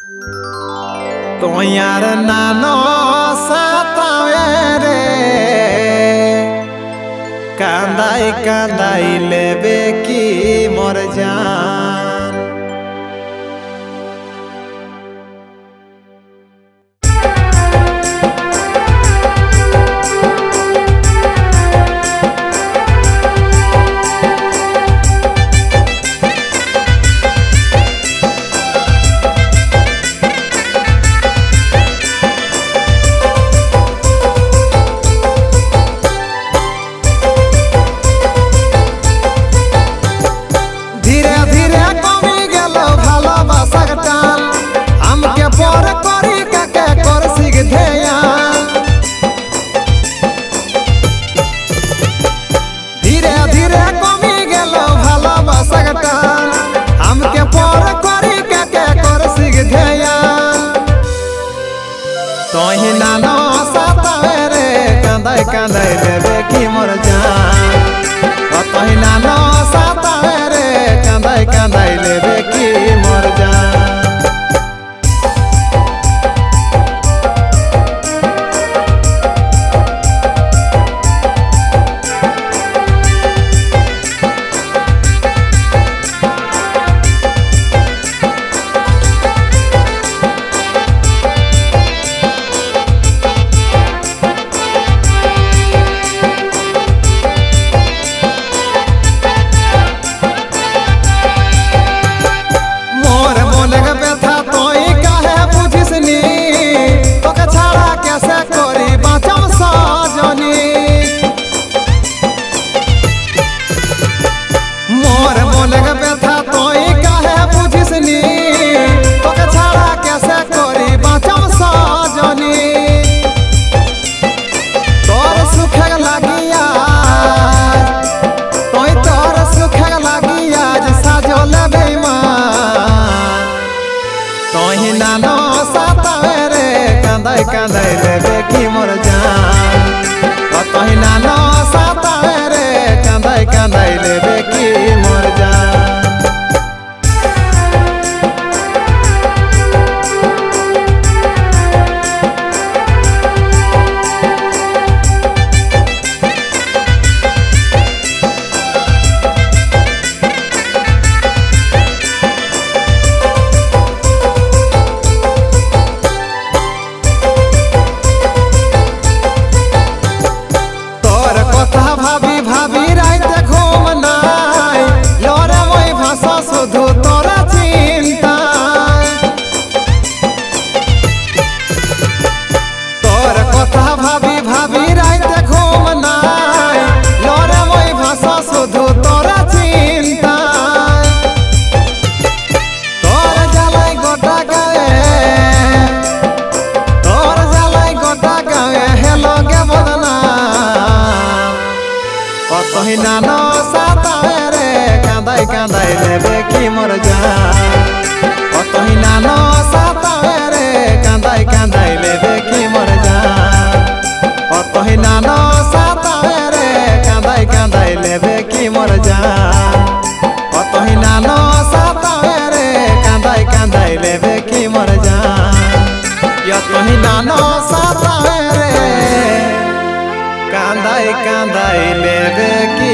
तो यार नानो सातावे रे कांदाई कांदाई लेबे की मोर जान। तोही नानो सातावे रे कांदाई कांदाई लेबे की मोर जान। तोही नानो सातावे रे कांदाई कांदाई लेबे की मोर जान। तोही नानो सातावे रे कांदाई कांदाई लेबे की मोर जान। तोही नानो सातावे रे कांदाई कांदाई लेबे की मोर जान। भाभी भाभी रात घूम नाय लोरे वही भाषा सुधु तोरा चिंता। तोर कथा भाभी भाभी रात घूम नाय लोरे वही भाषा सुधु तोरा चिंता। तोर जलाई गोटा गावे हेलो गे बदना। तोही नानो सातावे रे कांदाई कांदाई लेबे की मोर जान। तोही नानो सातावे रे कांदाई कांदाई लेबे की मोर जान। तोही नानो सातावे रे कांदाई कांदाई लेबे की मोर जान। तोही नानो सातावे रे कांदाई कांदाई लेबे की मोर जान। तोही नानो सातावे रे कांदाई कांदाई लेबे की